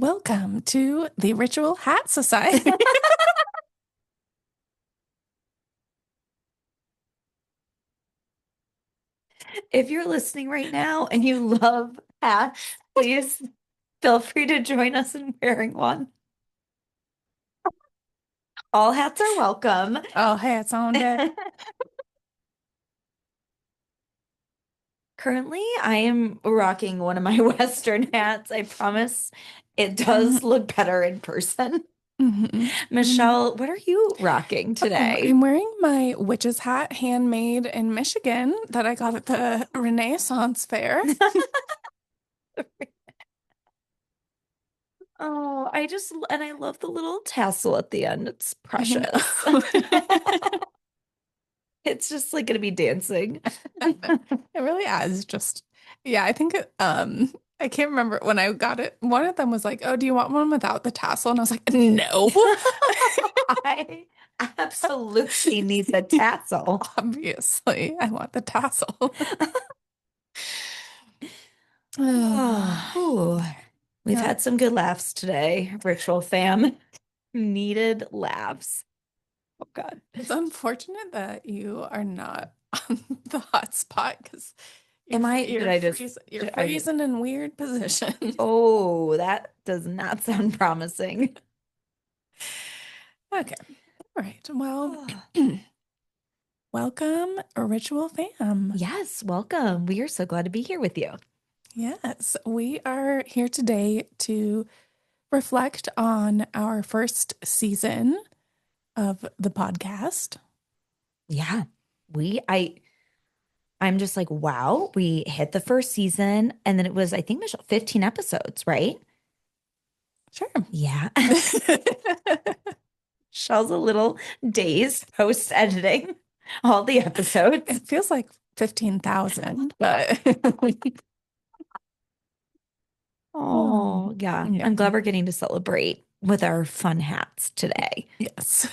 Welcome to the Ritual Hat Society. If you're listening right now and you love hats, please feel free to join us in wearing one. All hats are welcome. All hats on deck. Currently, I am rocking one of my Western hats. I promise it does Mhm, look better in person. mhm, mhm. Michelle, what are you rocking Oh, today? I'm wearing my witch's hat handmade in Michigan that I got at the Renaissance Fair. Oh, and I love the little tassel at the end. It's I precious. know. It's just like gonna be dancing. It really is just, yeah, I think I can't remember when I got it. One of them was like, "Oh, do you want one without the tassel?" And I was like, "No." I absolutely need the tassel. Obviously, I want the tassel. Oh, whew. We've Yeah. had some good laughs today, Ritual fam. Needed laughs. Oh God. It's unfortunate that you are not on the hot spot because Am I, did I just, you're did I, freezing in weird position. oh, that does not sound promising. Okay. All right. Well, Oh, welcome, Ritual Fam. yes, welcome. We are so glad to be here with you. Yes, we are here today to reflect on our first season of the podcast. Yeah. We, I, I'm just like, wow, we hit the first season and then it was, I think, Michelle, 15 episodes, right? Sure. Yeah. Michelle's a little dazed post editing all the episodes. It feels like 15,000, but oh, Oh, yeah. yeah. I'm glad we're getting to celebrate with our fun hats today. Yes.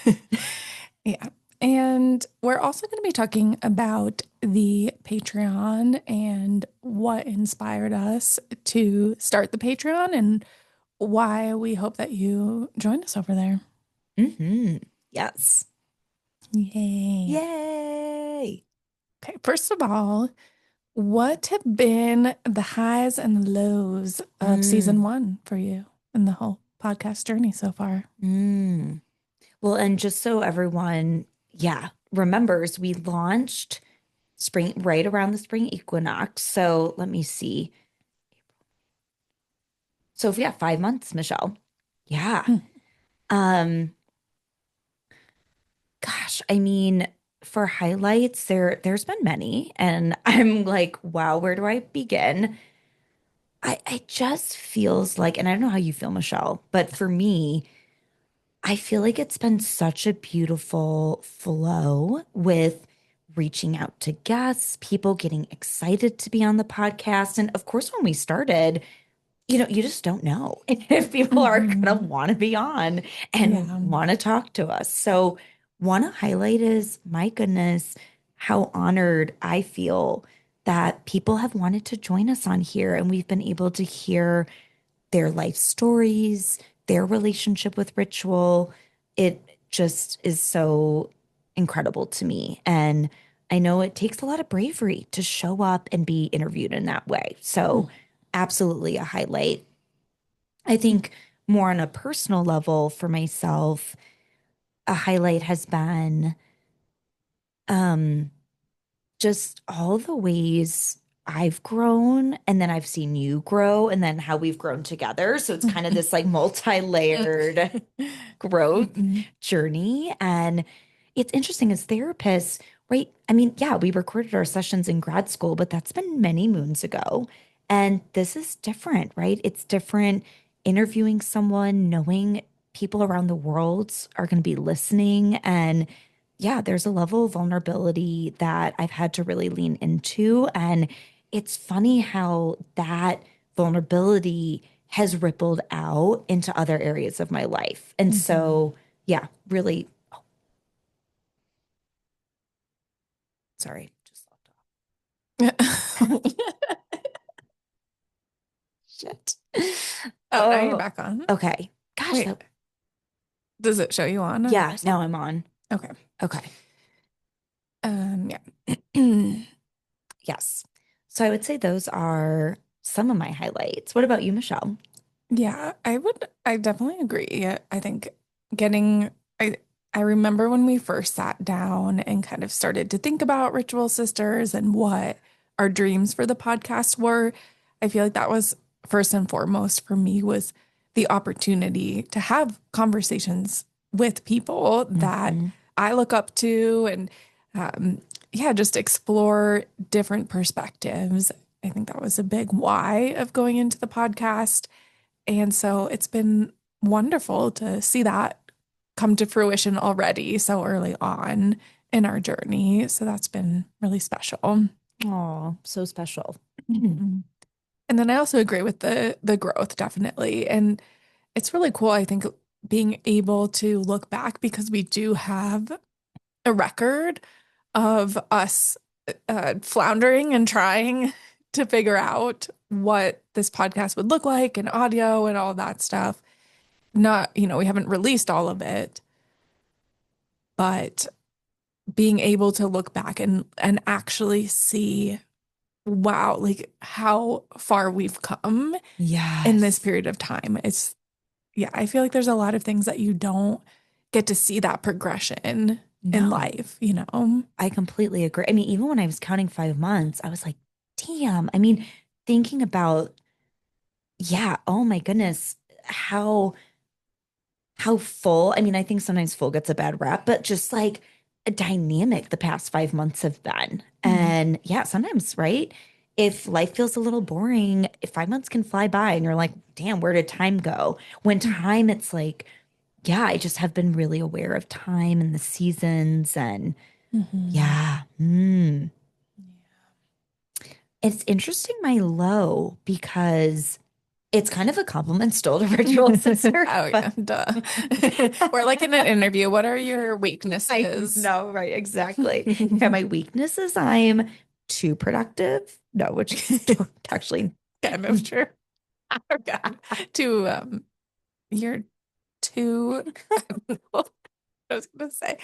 Yeah. And we're also going to be talking about the Patreon and what inspired us to start the Patreon and why we hope that you join us over there. Yes. Yay. Yay. Okay. First of all, what have been the highs and the lows of Mm, season one for you and the whole podcast journey so far? mm. Well, and just so everyone, yeah, remembers, we launched spring right around the spring equinox. So let me see. So if we got 5 months, Michelle. Yeah. Hmm. Um, Gosh, I mean, for highlights, there's been many, and I'm like, wow, where do I begin? I just feels like, and I don't know how you feel, Michelle, but for me, I feel like it's been such a beautiful flow with reaching out to guests, people getting excited to be on the podcast. And of course, when we started, you just don't know if people are gonna Mhm. want to be on and Yeah. want to talk to us. So, want to highlight is my goodness, how honored I feel that people have wanted to join us on here and we've been able to hear their life stories, their relationship with ritual. It just is so incredible to me. And I know it takes a lot of bravery to show up and be interviewed in that way. So, absolutely a highlight. I think more on a personal level for myself, a highlight has been um, just all the ways I've grown and then I've seen you grow and then how we've grown together. So it's kind of this like multi-layered growth journey. And it's interesting as therapists, right? I mean, yeah, we recorded our sessions in grad school, but that's been many moons ago. And this is different, right? It's different interviewing someone, knowing people around the world are going to be listening. And yeah, there's a level of vulnerability that I've had to really lean into. And it's funny how that vulnerability has rippled out into other areas of my life. And Mhm. so, yeah, really, sorry, just left off. Mhm. Shit. Oh, now you're Oh, back on. okay. Gosh, Wait, does it show you on yeah, your side? now I'm on. Okay. Okay. Yeah. Yes. So I would say those are some of my highlights. What about you, Michelle? Yeah, I definitely agree. I think getting, I, I remember when we first sat down and kind of started to think about Ritual Sisters and what our dreams for the podcast were. I feel like that was first and foremost for me was the opportunity to have conversations with people that Hmm. I look up to and, yeah, just explore different perspectives. I think that was a big why of going into the podcast. And so it's been wonderful to see that come to fruition already so early on in our journey. So that's been really special. Oh, so special. Mhm. And then I also agree with the growth definitely. And it's really cool, I think, being able to look back because we do have a record of us floundering and trying to figure out what this podcast would look like and audio and all that stuff. Not, we haven't released all of it, but being able to look back and actually see, wow, like how far we've come in this Yes. period of time. It's yeah, I feel like there's a lot of things that you don't get to see that progression in No, life. I completely agree. I mean, even when I was counting 5 months, I was like, damn. I mean, thinking about, yeah, oh my goodness, how full. I mean, I think sometimes full gets a bad rap, but just like a dynamic the past 5 months have been. Mhm. And yeah, sometimes, right? If life feels a little boring, if 5 months can fly by and you're like, damn, where did time go? When time, it's like, yeah, I just have been really aware of time and the seasons and Mhm. yeah. It's interesting, my low, because it's kind of a compliment still to virtual sister, Oh but yeah, duh. We're like in an interview. What are your I weaknesses? know, right? Exactly. Yeah, my weakness is I'm too productive. No, which is actually, Kind of true. Oh God. Too you're too I don't know what I was gonna say.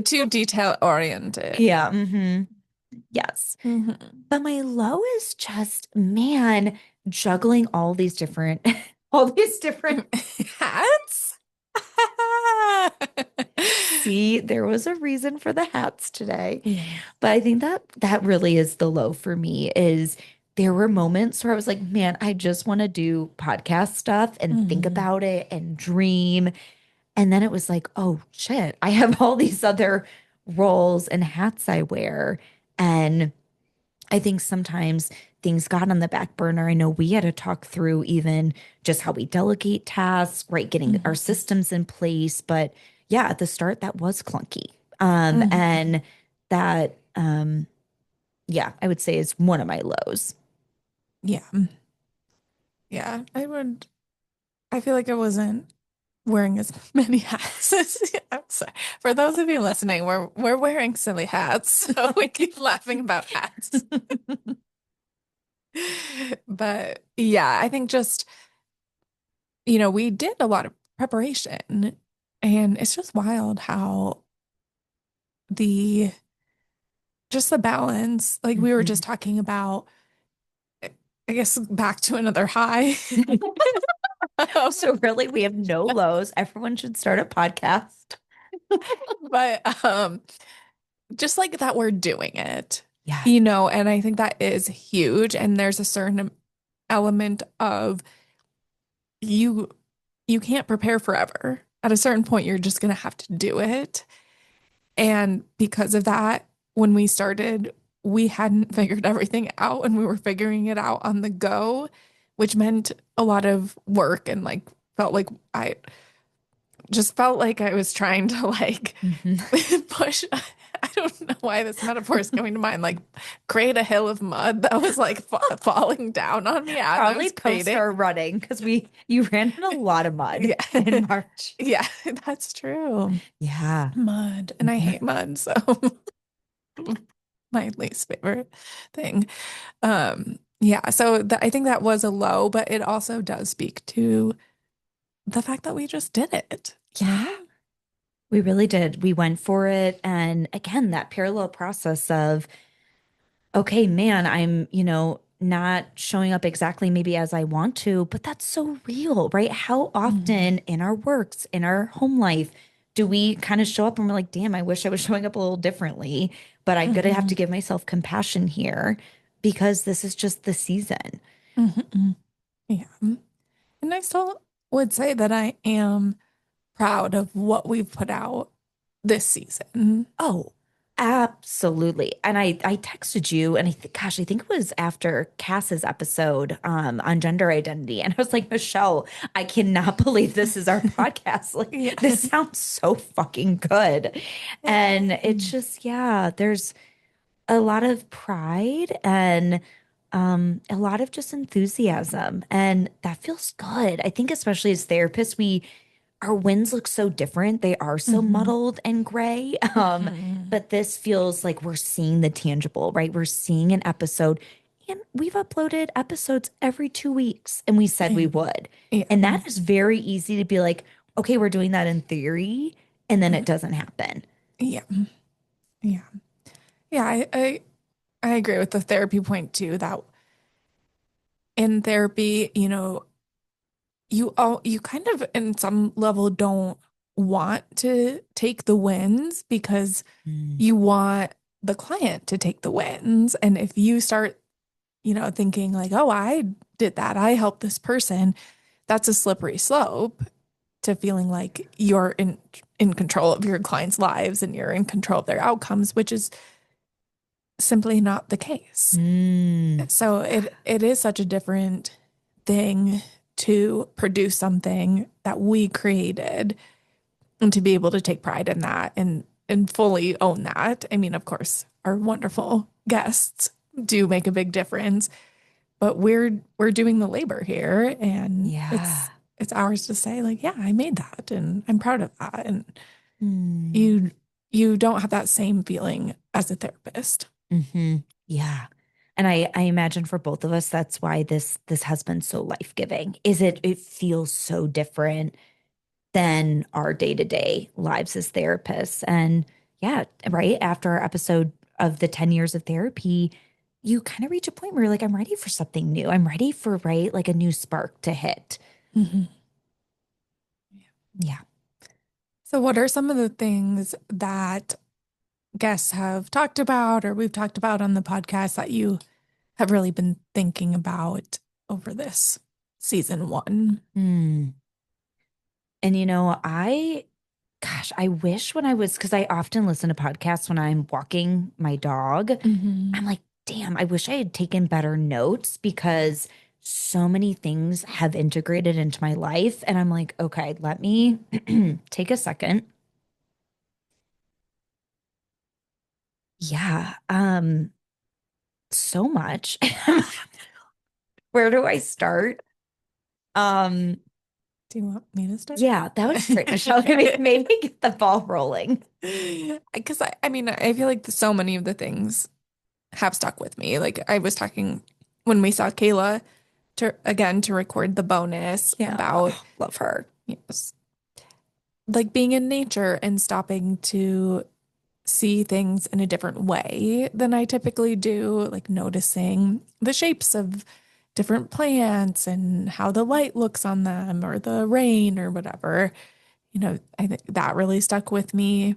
Too detail oriented. yeah, yes. Mhm. But my low is just, man, juggling all these different, all these different. Hats? See, there was a reason for the hats today. Yeah. But I think that that really is the low for me is there were moments where I was like, man, I just want to do podcast stuff and think Mhm. about it and dream. And then it was like, oh shit, I have all these other roles and hats I wear. And I think sometimes things got on the back burner. I know we had to talk through even just how we delegate tasks, right? Getting our Mhm. systems in place. But yeah, at the start, that was clunky. Mhm. And that, yeah, I would say is one of my lows. Yeah. Yeah. I feel like I wasn't wearing as many hats I'm sorry. For those of you listening, we're wearing silly hats, so we keep laughing about hats. But yeah, I think just, we did a lot of preparation and it's just wild how the just the balance, like we were just Mhm. talking about, I guess back to another high. So really, we have no lows. Everyone should start a podcast. But just like that we're doing it, Yes. and I think that is huge. And there's a certain element of you you can't prepare forever. At a certain point, you're just gonna have to do it. And because of that, when we started, we hadn't figured everything out and we were figuring it out on the go, which meant a lot of work and like felt like I just felt like I was trying to like Mhm. push. I don't know why this metaphor is coming to mind. Like create a hill of mud that was like fa falling down on me as I Probably was post creating. our running because you ran in a lot of mud Yeah, in March. yeah, that's true. Yeah. Mud, and I hate mud, so my least favorite thing. Yeah, so I think that was a low, but it also does speak to the fact that we just did it, you Yeah, know? we really did. We went for it. And again, that parallel process of, okay, man, I'm, not showing up exactly maybe as I want to, but that's so real, right? How Mhm. often in our works, in our home life, do we kind of show up and we're like, damn, I wish I was showing up a little differently, but I'm gonna have to Mhm. give myself compassion here because this is just the season. Mhm. Yeah. And I still would say that I am proud of what we've put out this season. Oh, absolutely. And I texted you and gosh, I think it was after Cass's episode on gender identity. And I was like, Michelle, I cannot believe this is our podcast. Like Yeah. this sounds so fucking good. And it's just, yeah, there's a lot of pride and a lot of just enthusiasm. And that feels good. I think especially as therapists, we our wins look so different. They are so Mhm. muddled and gray. Mhm. But this feels like we're seeing the tangible, right? We're seeing an episode, and we've uploaded episodes every 2 weeks, and we said we would. And Yeah. that is very easy to be like, okay, we're doing that in theory, and then it Mhm. doesn't happen. Yeah. Yeah. Yeah. I agree with the therapy point too, that in therapy, you kind of in some level don't want to take the wins because Mm. you want the client to take the wins. And if you start, thinking like, oh, I did that, I helped this person, that's a slippery slope to feeling like you're in control of your clients' lives and you're in control of their outcomes, which is simply not the case. Mm. So it is such a different thing to produce something that we created and to be able to take pride in that and fully own that. I mean, of course, our wonderful guests do make a big difference, but we're doing the labor here and Yeah. it's ours to say like, yeah, I made that and I'm proud of that. And Mm. you you don't have that same feeling as a therapist. Hmm. Yeah. And I imagine for both of us, that's why this has been so life-giving. It feels so different than our day-to-day lives as therapists. And yeah, right after our episode of the 10 years of therapy, you kind of reach a point where you're like, I'm ready for something new. I'm ready for, right, like a new spark to hit. Mhm. Yeah. So what are some of the things that guests have talked about or we've talked about on the podcast that you have really been thinking about over this season one? Hmm. And gosh, I wish when I was, because I often listen to podcasts when I'm walking my dog. Hmm. I'm like, damn, I wish I had taken better notes because so many things have integrated into my life. And I'm like, okay, let me take a second. Yeah, so much. Where do I start? Um, Do you want me to start? yeah, that would be great, Michelle. Maybe get the ball rolling. Because I mean, I feel like so many of the things have stuck with me. Like I was talking when we saw Kayla to record the bonus Yeah, about love her. yes, like being in nature and stopping to see things in a different way than I typically do, like noticing the shapes of different plants and how the light looks on them or the rain or whatever. I think that really stuck with me.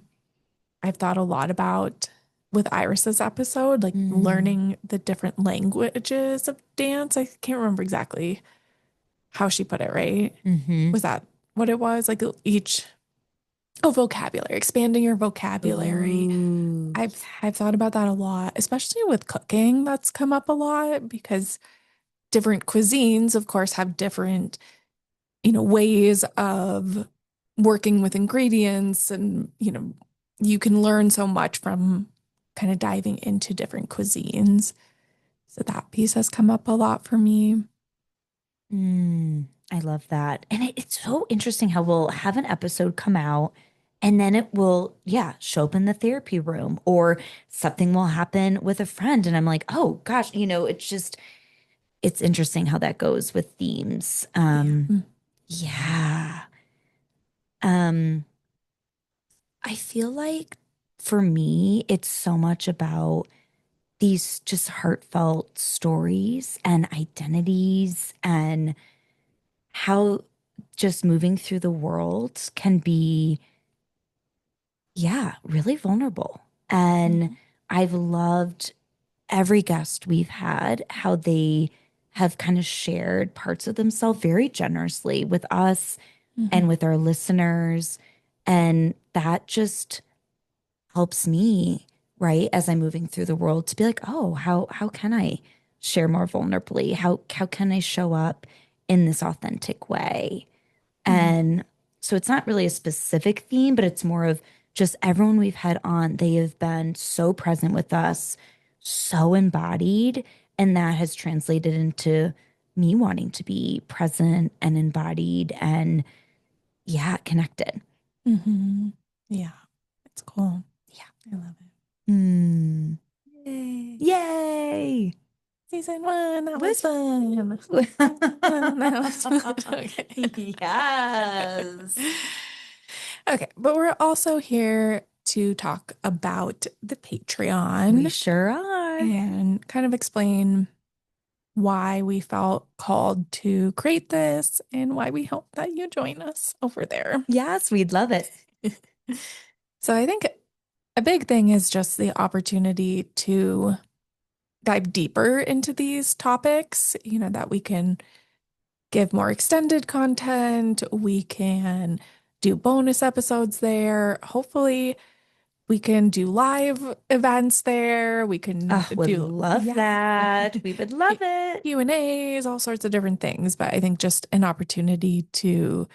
I've thought a lot about with Iris's episode, like Mm, learning the different languages of dance. I can't remember exactly how she put it, right? hmm. Was that what it was? Like each, oh, vocabulary, expanding your vocabulary. Ooh, I've thought about that a lot, especially with cooking. That's come up a lot because different cuisines, of course, have different, ways of working with ingredients and, you can learn so much from kind of diving into different cuisines. So that piece has come up a lot for me. I love that. And it's so interesting how we'll have an episode come out and then it will, yeah, show up in the therapy room or something will happen with a friend. And I'm like, oh gosh, it's just it's interesting how that goes with themes. Yeah. Yeah. Um, I feel like for me, it's so much about these just heartfelt stories and identities and how just moving through the world can be, yeah, really vulnerable. And Mhm. I've loved every guest we've had, how they have kind of shared parts of themselves very generously with us and Mhm. with our listeners. And that just helps me, right, as I'm moving through the world to be like, oh, how can I share more vulnerably? How can I show up in this authentic way? Mhm. And so it's not really a specific theme, but it's more of just everyone we've had on, they have been so present with us, so embodied, and that has translated into me wanting to be present and embodied and yeah, connected. Mhm. Yeah. It's cool. Yeah. I love Mm. it. Yay. Yay. Season 1. That was Woo. fun. That was fun. Okay. Yes. Okay. But we're also here to talk about the We Patreon sure are. and kind of explain why we felt called to create this and why we hope that you join us over there. Yes, we'd love it. So I think a big thing is just the opportunity to dive deeper into these topics, that we can give more extended content, we can do bonus episodes there. Hopefully, we can do live events there. We can Oh, would do, love yeah, that. We would love it. Q&As, all sorts of different things. But I think just an opportunity to,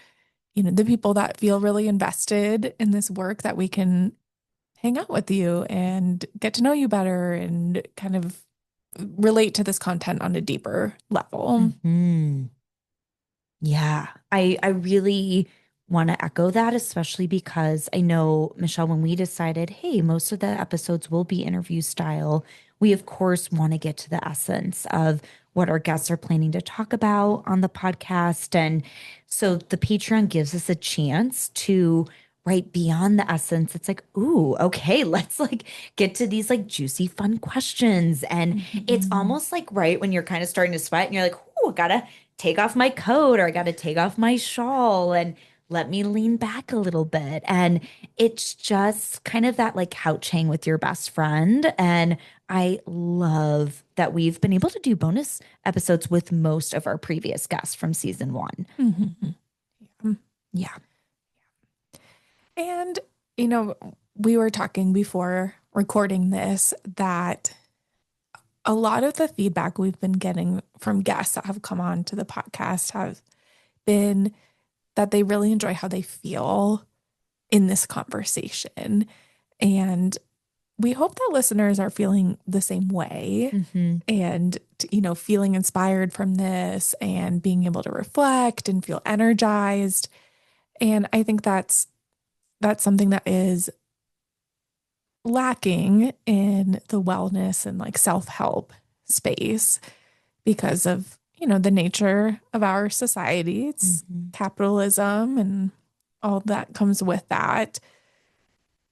the people that feel really invested in this work, that we can hang out with you and get to know you better and kind of relate to this content on a deeper level. Hmm. Yeah, I really want to echo that, especially because I know, Michelle, when we decided, hey, most of the episodes will be interview style, we of course want to get to the essence of what our guests are planning to talk about on the podcast. And so the Patreon gives us a chance to right beyond the essence. It's like, ooh, okay, let's like get to these like juicy, fun questions. And it's Mhm. almost like right when you're kind of starting to sweat and you're like, ooh, gotta take off my coat or I got to take off my shawl and let me lean back a little bit. And it's just kind of that like couch hang with your best friend. And I love that we've been able to do bonus episodes with most of our previous guests from season one. Mhm. Yeah. Yeah. And, you know, we were talking before recording this that a lot of the feedback we've been getting from guests that have come on to the podcast have been that they really enjoy how they feel in this conversation. And we hope that listeners are feeling the same way Hmm. and, feeling inspired from this and being able to reflect and feel energized. And I think that's something that is lacking in the wellness and like self-help space because of, the nature of our society. It's Hmm. capitalism and all that comes with that.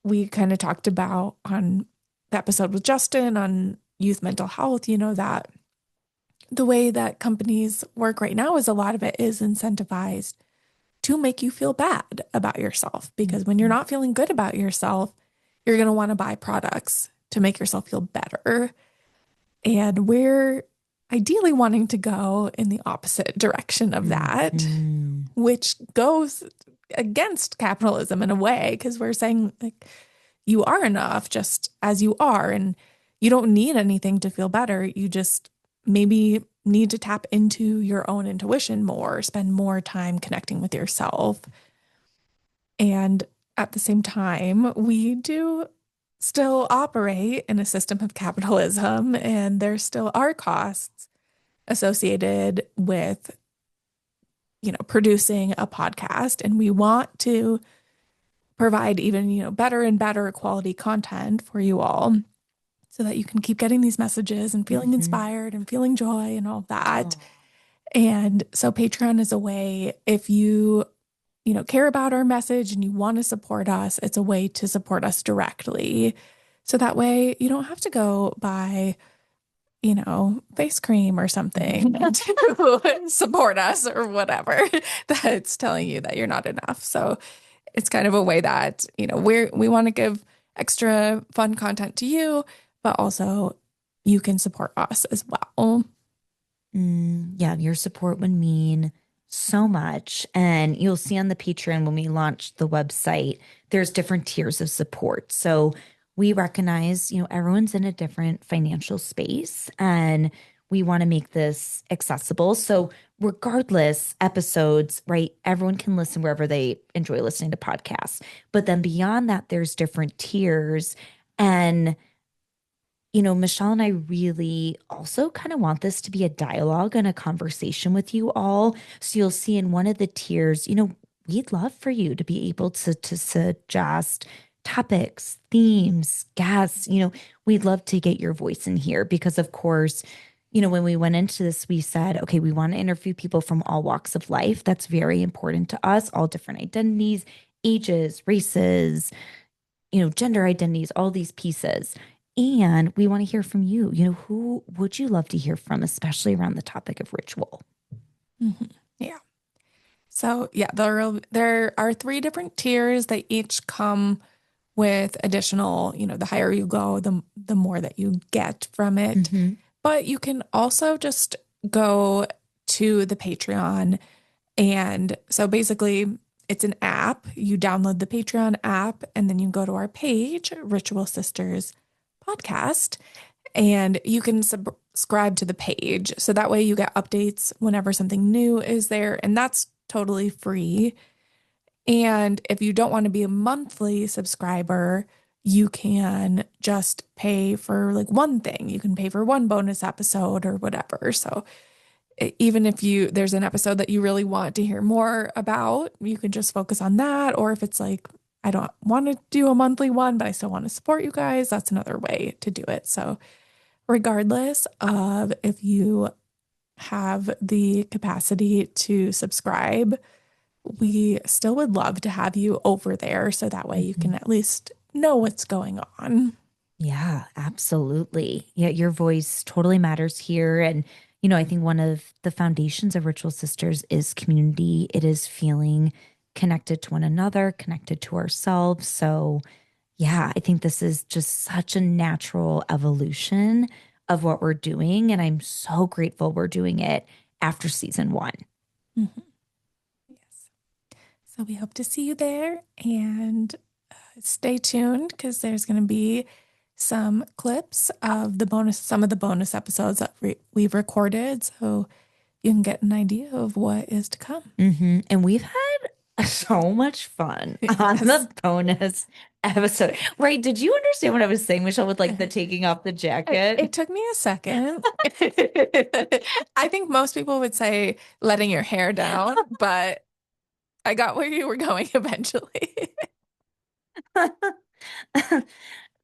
We kind of talked about on the episode with Justin on youth mental health, that the way that companies work right now is a lot of it is incentivized to make you feel bad about yourself. Because when you're Hmm. not feeling good about yourself, you're going to want to buy products to make yourself feel better. And we're ideally wanting to go in the opposite direction of that, Hmm. which goes against capitalism in a way, because we're saying, like, you are enough just as you are, and you don't need anything to feel better. You just maybe need to tap into your own intuition more, spend more time connecting with yourself. And at the same time, we do still operate in a system of capitalism, and there still are costs associated with, producing a podcast. And we want to provide even, better and better quality content for you all. so that you can keep getting these messages and feeling Hmm. inspired and feeling joy and all of that. Oh. And so Patreon is a way, if you care about our message and you want to support us, it's a way to support us directly. So that way you don't have to go buy, face cream or something to support us or whatever that's telling you that you're not enough. So it's kind of a way that, we want to give extra fun content to you, but also you can support us as well. Yeah, your support would mean so much. And you'll see on the Patreon when we launch the website, there's different tiers of support. So we recognize, everyone's in a different financial space and we want to make this accessible. So regardless, episodes, right? Everyone can listen wherever they enjoy listening to podcasts. But then beyond that, there's different tiers. And Michelle and I really also kind of want this to be a dialogue and a conversation with you all. So you'll see in one of the tiers, we'd love for you to be able to suggest topics, themes, guests. We'd love to get your voice in here because, of course, when we went into this, we said, okay, we want to interview people from all walks of life. That's very important to us, all different identities, ages, races, gender identities, all these pieces. And we want to hear from you. Who would you love to hear from, especially around the topic of ritual? Mhm. Yeah. So yeah, there are three different tiers. They each come with additional, the higher you go, the more that you get from it. Hmm. But you can also just go to the Patreon. And so basically, it's an app. You download the Patreon app, and then you go to our page, Ritual Sisters Podcast, and you can subscribe to the page. So that way you get updates whenever something new is there, and that's totally free. And if you don't want to be a monthly subscriber, you can just pay for like one thing. You can pay for one bonus episode or whatever. So even if there's an episode that you really want to hear more about, you can just focus on that. Or if it's like, I don't want to do a monthly one, but I still want to support you guys, that's another way to do it. So regardless of if you have the capacity to subscribe, we still would love to have you over there so that way you Hmm. can at least know what's going on. Yeah, absolutely. Yeah, your voice totally matters here. And, I think one of the foundations of Ritual Sisters is community. It is feeling connected to one another, connected to ourselves. So, yeah, I think this is just such a natural evolution of what we're doing. And I'm so grateful we're doing it after season one. Mhm. Yes. So we hope to see you there and stay tuned because there's going to be some clips of some of the bonus episodes that we've recorded. So you can get an idea of what is to come. And we've had so much fun on Yes. the bonus episode. Right. Did you understand what I was saying, Michelle, with like the taking off the It jacket? took me a second. I think most people would say letting your hair down, but I got where you were going eventually.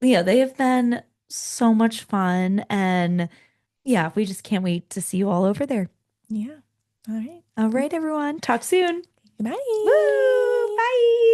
Yeah, they have been so much fun. And yeah, we just can't wait to see you all over there. Yeah. All right. All right, everyone. Talk soon. Goodbye. Woo! Bye.